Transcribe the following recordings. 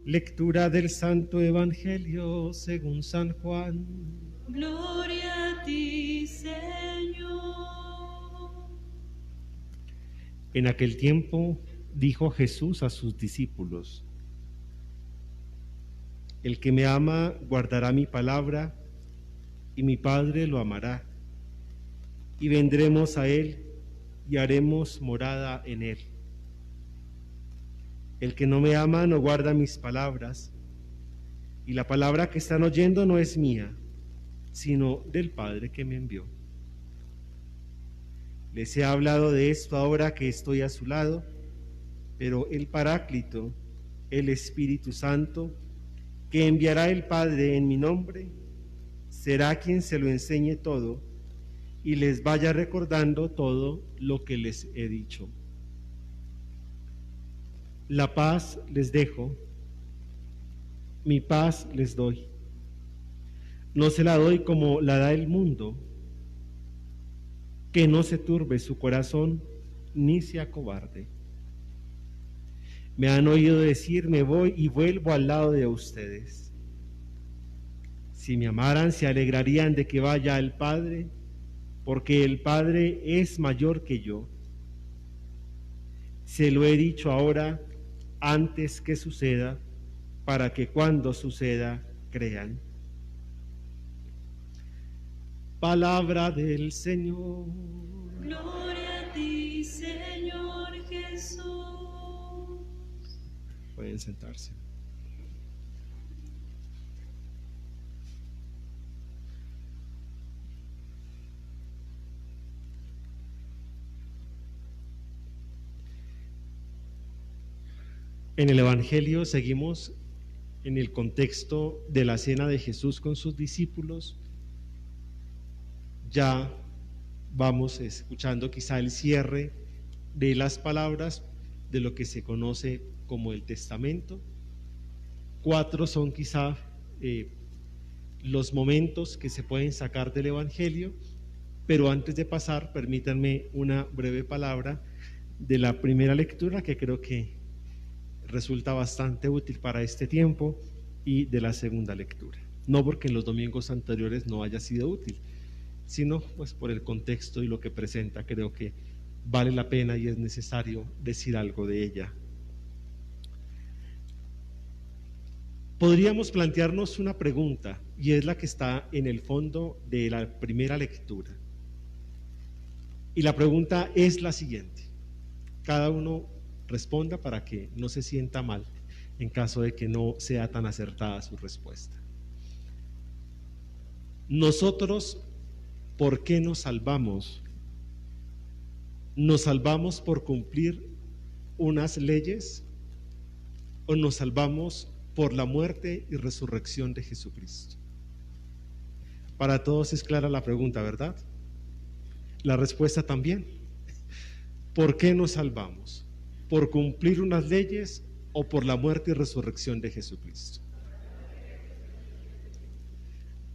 Lectura del Santo Evangelio según San Juan. Gloria a ti, Señor. En aquel tiempo dijo Jesús a sus discípulos: El que me ama guardará mi palabra, y mi Padre lo amará, y vendremos a él y haremos morada en él. El que no me ama no guarda mis palabras, y la palabra que están oyendo no es mía, sino del Padre que me envió. Les he hablado de esto ahora que estoy a su lado, pero el Paráclito, el Espíritu Santo, que enviará el Padre en mi nombre, será quien se lo enseñe todo y les vaya recordando todo lo que les he dicho. La paz les dejo, mi paz les doy. No se la doy como la da el mundo, que no se turbe su corazón ni se acobarde. Me han oído decir, me voy y vuelvo al lado de ustedes. Si me amaran, se alegrarían de que vaya al Padre, porque el Padre es mayor que yo. Se lo he dicho ahora, antes que suceda, para que cuando suceda, crean. Palabra del Señor. Gloria a ti, Señor Jesús. Pueden sentarse. En el Evangelio seguimos en el contexto de la cena de Jesús con sus discípulos. Ya vamos escuchando quizá el cierre de las palabras de lo que se conoce como el Testamento. 4 son quizá los momentos que se pueden sacar del Evangelio, pero antes de pasar, permítanme una breve palabra de la primera lectura que creo que resulta bastante útil para este tiempo, y de la segunda lectura. No porque en los domingos anteriores no haya sido útil, sino pues por el contexto y lo que presenta. Creo que vale la pena y es necesario decir algo de ella. Podríamos plantearnos una pregunta, y es la que está en el fondo de la primera lectura. Y la pregunta es la siguiente. Cada uno responda para que no se sienta mal en caso de que no sea tan acertada su respuesta. Nosotros, ¿por qué nos salvamos? ¿Nos salvamos por cumplir unas leyes o nos salvamos por la muerte y resurrección de Jesucristo? Para todos es clara la pregunta, ¿verdad? La respuesta también. ¿Por qué nos salvamos? ¿Por cumplir unas leyes o por la muerte y resurrección de Jesucristo?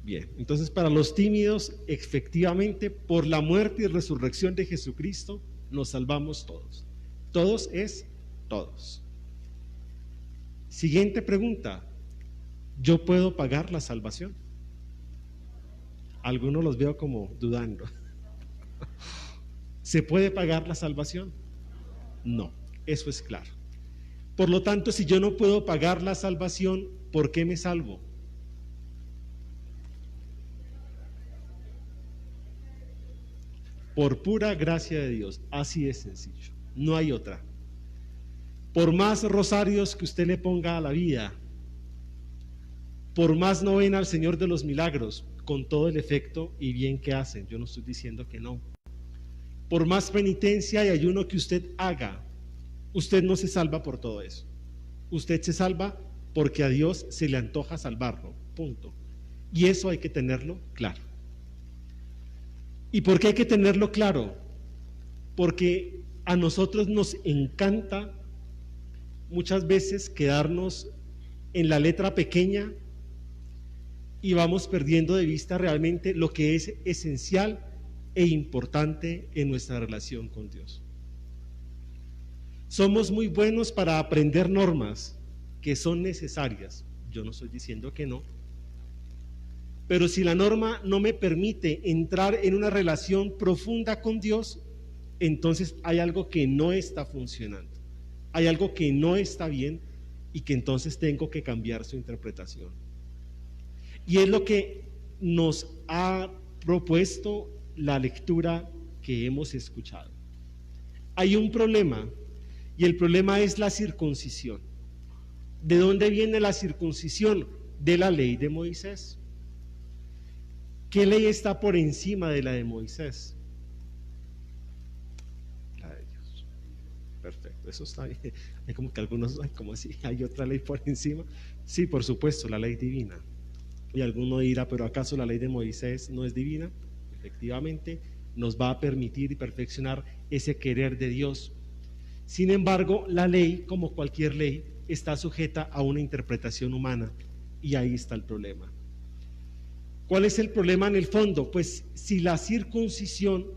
Bien, entonces para los tímidos, efectivamente, por la muerte y resurrección de Jesucristo nos salvamos todos. Todos es todos. Siguiente pregunta: ¿yo puedo pagar la salvación? Algunos los veo como dudando. ¿Se puede pagar la salvación? No, eso es claro. Por lo tanto, si yo no puedo pagar la salvación, ¿por qué me salvo? Por pura gracia de Dios, así es sencillo, no hay otra. Por más rosarios que usted le ponga a la vida, por más novena al Señor de los Milagros, con todo el efecto y bien que hacen, yo no estoy diciendo que no. Por más penitencia y ayuno que usted haga, usted no se salva por todo eso. Usted se salva porque a Dios se le antoja salvarlo, punto. Y eso hay que tenerlo claro. ¿Y por qué hay que tenerlo claro? Porque a nosotros nos encanta muchas veces quedarnos en la letra pequeña y vamos perdiendo de vista realmente lo que es esencial e importante en nuestra relación con Dios. Somos muy buenos para aprender normas que son necesarias, yo no estoy diciendo que no, pero si la norma no me permite entrar en una relación profunda con Dios, entonces hay algo que no está funcionando, hay algo que no está bien y que entonces tengo que cambiar su interpretación. Y es lo que nos ha propuesto la lectura que hemos escuchado. Hay un problema, y el problema es la circuncisión. ¿De dónde viene la circuncisión? De la ley de Moisés. ¿Qué ley está por encima de la de Moisés? La de Dios. Perfecto, eso está bien. Hay como que algunos, como así, hay otra ley por encima. Sí, por supuesto, la ley divina. Y alguno dirá, ¿pero acaso la ley de Moisés no es divina? Efectivamente, nos va a permitir y perfeccionar ese querer de Dios. Sin embargo, la ley, como cualquier ley, está sujeta a una interpretación humana, y ahí está el problema. ¿Cuál es el problema en el fondo? Pues si la circuncisión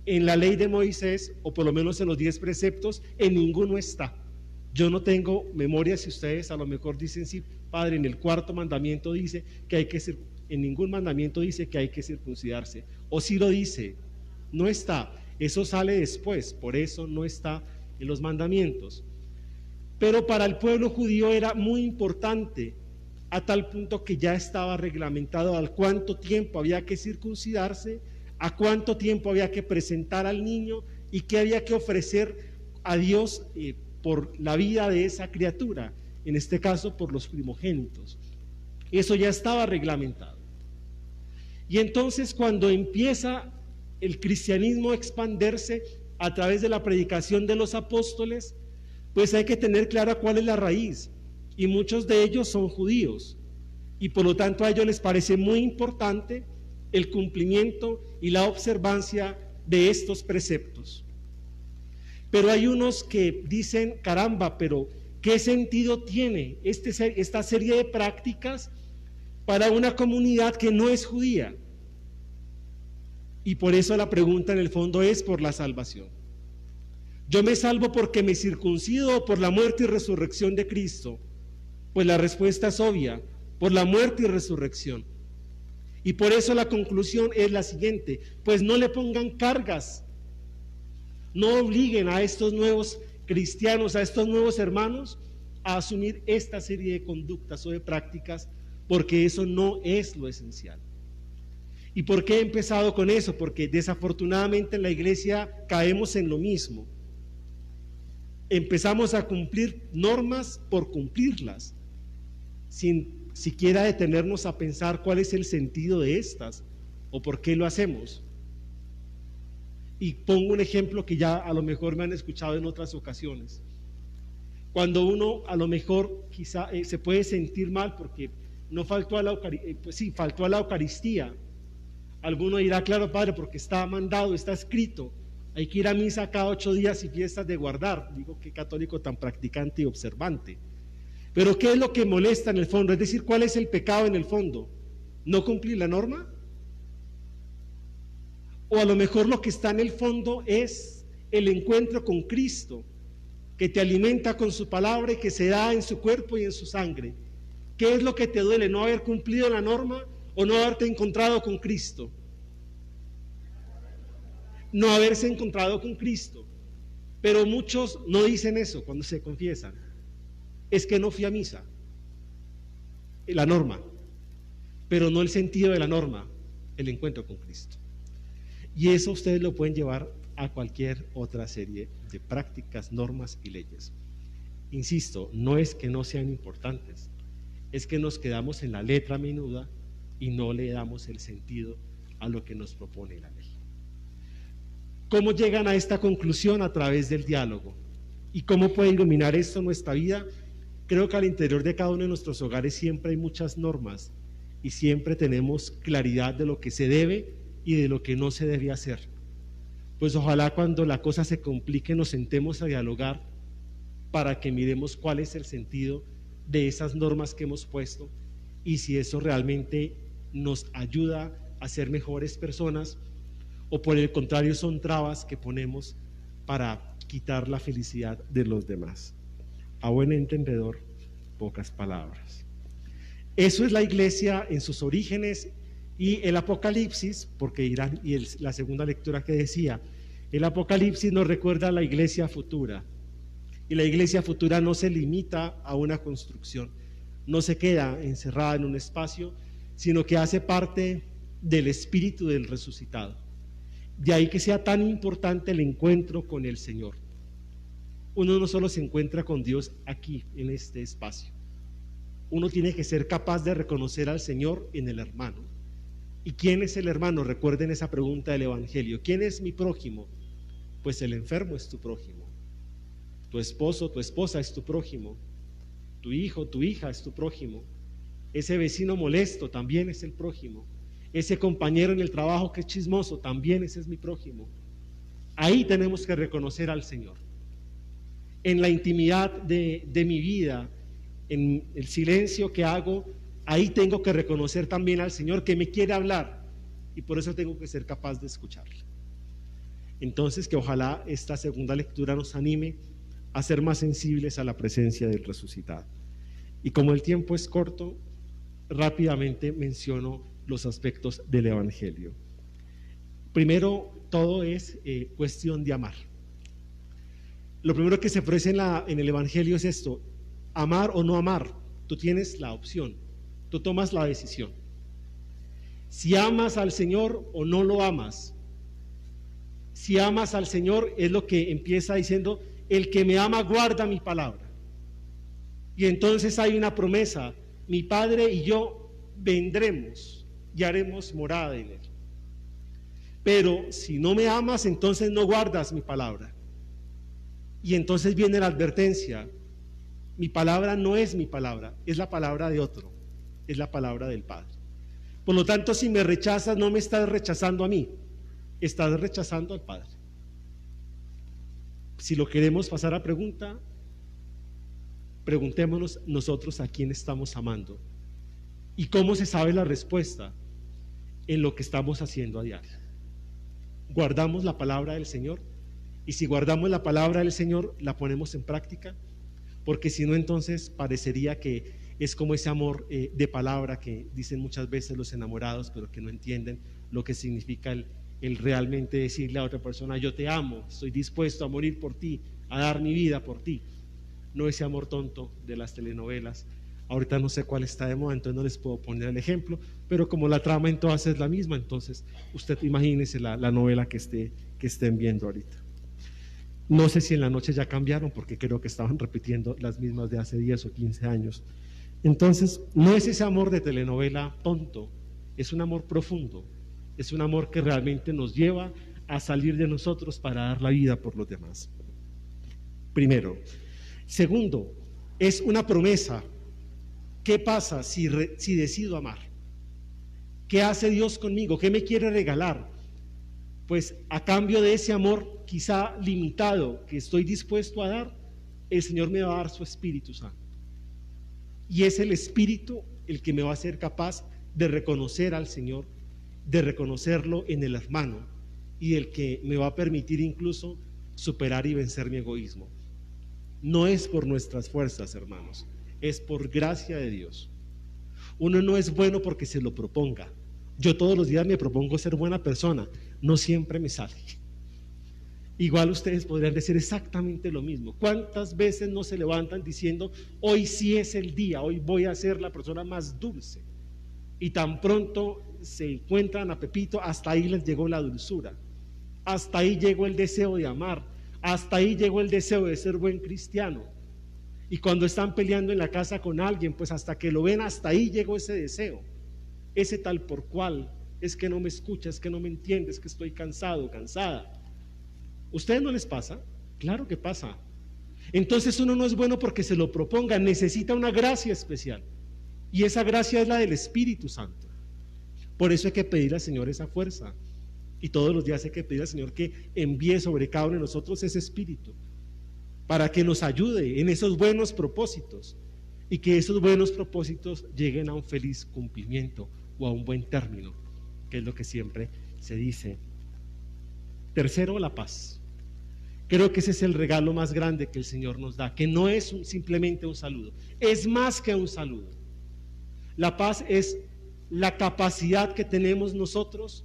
en la ley de Moisés, o por lo menos en los 10 preceptos, en ninguno está. Yo no tengo memoria si ustedes a lo mejor dicen, sí, Padre, en el 4º mandamiento dice que hay que en ningún mandamiento dice que hay que circuncidarse, o si lo dice, no está, eso sale después, por eso no está en los mandamientos. Pero para el pueblo judío era muy importante, a tal punto que ya estaba reglamentado al cuánto tiempo había que circuncidarse, a cuánto tiempo había que presentar al niño y qué había que ofrecer a Dios por la vida de esa criatura, en este caso por los primogénitos. Eso ya estaba reglamentado. Y entonces cuando empieza el cristianismo a expandirse a través de la predicación de los apóstoles, pues hay que tener clara cuál es la raíz, y muchos de ellos son judíos, y por lo tanto a ellos les parece muy importante el cumplimiento y la observancia de estos preceptos. Pero hay unos que dicen, caramba, pero ¿qué sentido tiene esta serie de prácticas para una comunidad que no es judía? Y por eso la pregunta en el fondo es por la salvación. ¿Yo me salvo porque me circuncido o por la muerte y resurrección de Cristo? Pues la respuesta es obvia, por la muerte y resurrección. Y por eso la conclusión es la siguiente, pues no le pongan cargas, no obliguen a estos nuevos cristianos, a estos nuevos hermanos, a asumir esta serie de conductas o de prácticas, porque eso no es lo esencial. ¿Y por qué he empezado con eso? Porque desafortunadamente en la iglesia caemos en lo mismo. Empezamos a cumplir normas por cumplirlas, sin siquiera detenernos a pensar cuál es el sentido de estas o por qué lo hacemos. Y pongo un ejemplo que ya a lo mejor me han escuchado en otras ocasiones. Cuando uno a lo mejor quizá se puede sentir mal porque no faltó a la Eucaristía, pues sí, faltó a la Eucaristía. Alguno dirá, claro, Padre, porque está mandado, está escrito, hay que ir a misa cada 8 días y fiestas de guardar. Digo, qué católico tan practicante y observante. Pero ¿qué es lo que molesta en el fondo? Es decir, ¿cuál es el pecado en el fondo? ¿No cumplir la norma? O a lo mejor lo que está en el fondo es el encuentro con Cristo, que te alimenta con su palabra y que se da en su cuerpo y en su sangre. ¿Qué es lo que te duele? ¿No haber cumplido la norma o no haberte encontrado con Cristo? No haberse encontrado con Cristo. Pero muchos no dicen eso cuando se confiesan. Es que no fui a misa. La norma. Pero no el sentido de la norma, el encuentro con Cristo. Y eso ustedes lo pueden llevar a cualquier otra serie de prácticas, normas y leyes. Insisto, no es que no sean importantes, es que nos quedamos en la letra menuda y no le damos el sentido a lo que nos propone la ley. ¿Cómo llegan a esta conclusión? A través del diálogo. ¿Y cómo puede iluminar esto nuestra vida? Creo que al interior de cada uno de nuestros hogares siempre hay muchas normas y siempre tenemos claridad de lo que se debe y de lo que no se debe hacer. Pues ojalá cuando la cosa se complique nos sentemos a dialogar para que miremos cuál es el sentido de esas normas que hemos puesto y si eso realmente nos ayuda a ser mejores personas o por el contrario son trabas que ponemos para quitar la felicidad de los demás. A buen entendedor, pocas palabras. Eso es la iglesia en sus orígenes, y el Apocalipsis, porque Irán, y la segunda lectura que decía, el Apocalipsis nos recuerda a la iglesia futura, y la iglesia futura no se limita a una construcción, no se queda encerrada en un espacio, sino que hace parte del espíritu del resucitado. De ahí que sea tan importante el encuentro con el Señor. Uno no solo se encuentra con Dios aquí, en este espacio. Uno tiene que ser capaz de reconocer al Señor en el hermano. ¿Y quién es el hermano? Recuerden esa pregunta del Evangelio. ¿Quién es mi prójimo? Pues el enfermo es tu prójimo. Tu esposo, tu esposa es tu prójimo. Tu hijo, tu hija es tu prójimo. Ese vecino molesto también es el prójimo. Ese compañero en el trabajo que es chismoso, también ese es mi prójimo. Ahí tenemos que reconocer al Señor. En la intimidad de mi vida, en el silencio que hago, ahí tengo que reconocer también al Señor que me quiere hablar, y por eso tengo que ser capaz de escucharle. Entonces, que ojalá esta segunda lectura nos anime a ser más sensibles a la presencia del resucitado. Y como el tiempo es corto, rápidamente menciono los aspectos del Evangelio. Primero, todo es cuestión de amar. Lo primero que se ofrece en el Evangelio es esto: amar o no amar. Tú tienes la opción, tú tomas la decisión. Si amas al Señor o no lo amas. Si amas al Señor, es lo que empieza diciendo: el que me ama guarda mi palabra. Y entonces hay una promesa: mi Padre y yo vendremos y haremos morada en él. Pero si no me amas, entonces no guardas mi palabra. Y entonces viene la advertencia: mi palabra no es mi palabra, es la palabra de otro, es la palabra del Padre. Por lo tanto, si me rechazas, no me estás rechazando a mí, estás rechazando al Padre. Si lo queremos pasar a pregunta, preguntémonos nosotros a quién estamos amando. ¿Y cómo se sabe la respuesta? En lo que estamos haciendo a diario. ¿Guardamos la palabra del Señor? Y si guardamos la palabra del Señor, ¿la ponemos en práctica? Porque si no, entonces parecería que es como ese amor de palabra que dicen muchas veces los enamorados, pero que no entienden lo que significa el realmente decirle a otra persona: yo te amo, estoy dispuesto a morir por ti, a dar mi vida por ti. No ese amor tonto de las telenovelas. Ahorita no sé cuál está de moda, entonces no les puedo poner el ejemplo, pero como la trama en todas es la misma, entonces usted imagínese la novela que estén viendo ahorita. No sé si en la noche ya cambiaron, porque creo que estaban repitiendo las mismas de hace 10 o 15 años. Entonces, no es ese amor de telenovela tonto, es un amor profundo, es un amor que realmente nos lleva a salir de nosotros para dar la vida por los demás. Primero. Segundo, es una promesa. ¿Qué pasa si decido amar? ¿Qué hace Dios conmigo? ¿Qué me quiere regalar? Pues a cambio de ese amor quizá limitado que estoy dispuesto a dar, el Señor me va a dar su Espíritu Santo. Y es el Espíritu el que me va a hacer capaz de reconocer al Señor, de reconocerlo en el hermano, y el que me va a permitir incluso superar y vencer mi egoísmo. No es por nuestras fuerzas, hermanos, es por gracia de Dios. Uno no es bueno porque se lo proponga. Yo todos los días me propongo ser buena persona, no siempre me sale. Igual ustedes podrían decir exactamente lo mismo. ¿Cuántas veces no se levantan diciendo: hoy sí es el día, hoy voy a ser la persona más dulce? Y tan pronto se encuentran a Pepito, hasta ahí les llegó la dulzura, hasta ahí llegó el deseo de amar, hasta ahí llegó el deseo de ser buen cristiano. Y cuando están peleando en la casa con alguien, pues hasta que lo ven, hasta ahí llegó ese deseo, ese tal por cual: es que no me escucha, es que no me entiende, es que estoy cansado, cansada. ¿Ustedes no les pasa? Claro que pasa. Entonces uno no es bueno porque se lo proponga, necesita una gracia especial, y esa gracia es la del Espíritu Santo. Por eso hay que pedir al Señor esa fuerza, y todos los días hay que pedir al Señor que envíe sobre cada uno de nosotros ese Espíritu, para que nos ayude en esos buenos propósitos, y que esos buenos propósitos lleguen a un feliz cumplimiento o a un buen término, que es lo que siempre se dice. Tercero, la paz. Creo que ese es el regalo más grande que el Señor nos da, que no es simplemente un saludo, es más que un saludo. La paz es la capacidad que tenemos nosotros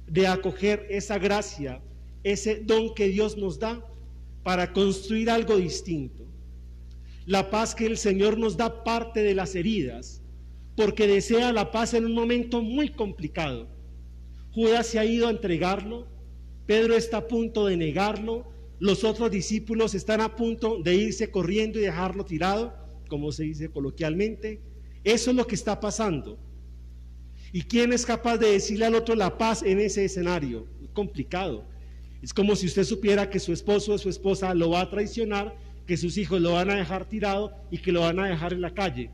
de acoger esa gracia, ese don que Dios nos da para construir algo distinto. La paz que el Señor nos da parte de las heridas, porque desea la paz en un momento muy complicado. Judas se ha ido a entregarlo, Pedro está a punto de negarlo, los otros discípulos están a punto de irse corriendo y dejarlo tirado, como se dice coloquialmente. Eso es lo que está pasando. ¿Y quién es capaz de decirle al otro la paz en ese escenario? Es complicado. Es como si usted supiera que su esposo o su esposa lo va a traicionar, que sus hijos lo van a dejar tirado y que lo van a dejar en la calle.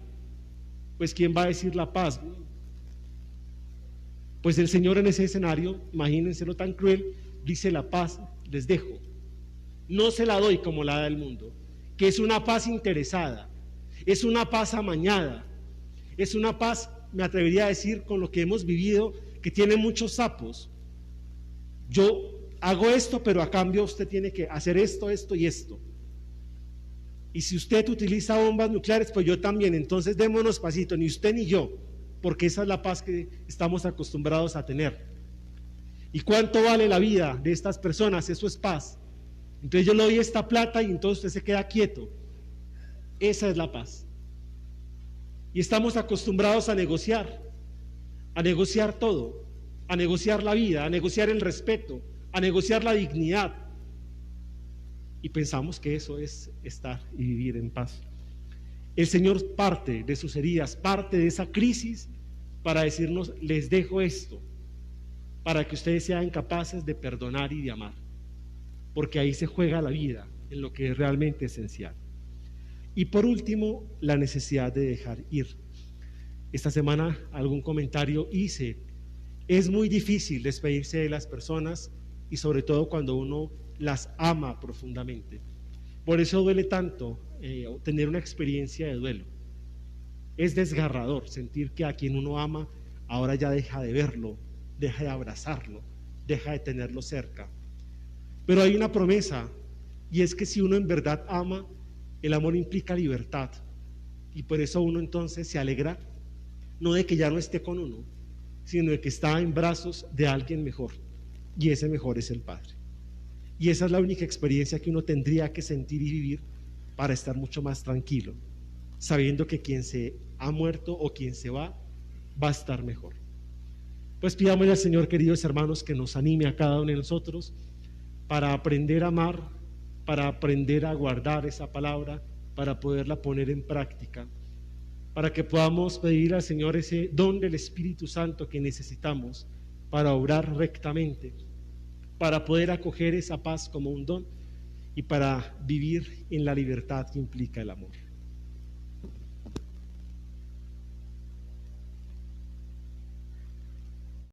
Pues ¿quién va a decir la paz? Pues el Señor en ese escenario, imagínenselo tan cruel, dice: la paz les dejo, no se la doy como la da el mundo, que es una paz interesada, es una paz amañada, es una paz, me atrevería a decir, con lo que hemos vivido, que tiene muchos sapos. Yo hago esto, pero a cambio usted tiene que hacer esto, esto y esto. Y si usted utiliza bombas nucleares, pues yo también. Entonces démonos pasito, ni usted ni yo, porque esa es la paz que estamos acostumbrados a tener. ¿Y cuánto vale la vida de estas personas? Eso es paz. Entonces yo le doy esta plata y entonces usted se queda quieto. Esa es la paz. Y estamos acostumbrados a negociar todo, a negociar la vida, a negociar el respeto, a negociar la dignidad. Y pensamos que eso es estar y vivir en paz. El Señor parte de sus heridas, parte de esa crisis para decirnos: les dejo esto, para que ustedes sean capaces de perdonar y de amar, porque ahí se juega la vida, en lo que es realmente esencial. Y por último, la necesidad de dejar ir. Esta semana algún comentario hice: es muy difícil despedirse de las personas, y sobre todo cuando uno las ama profundamente. Por eso duele tanto tener una experiencia de duelo. Es desgarrador sentir que a quien uno ama ahora ya deja de verlo, deja de abrazarlo, deja de tenerlo cerca. Pero hay una promesa, y es que si uno en verdad ama, el amor implica libertad, y por eso uno entonces se alegra, no de que ya no esté con uno, sino de que está en brazos de alguien mejor, y ese mejor es el Padre. Y esa es la única experiencia que uno tendría que sentir y vivir para estar mucho más tranquilo, sabiendo que quien se ha muerto o quien se va a estar mejor. Pues pidámosle al Señor, queridos hermanos, que nos anime a cada uno de nosotros para aprender a amar, para aprender a guardar esa palabra, para poderla poner en práctica, para que podamos pedir al Señor ese don del Espíritu Santo que necesitamos para obrar rectamente, para poder acoger esa paz como un don y para vivir en la libertad que implica el amor.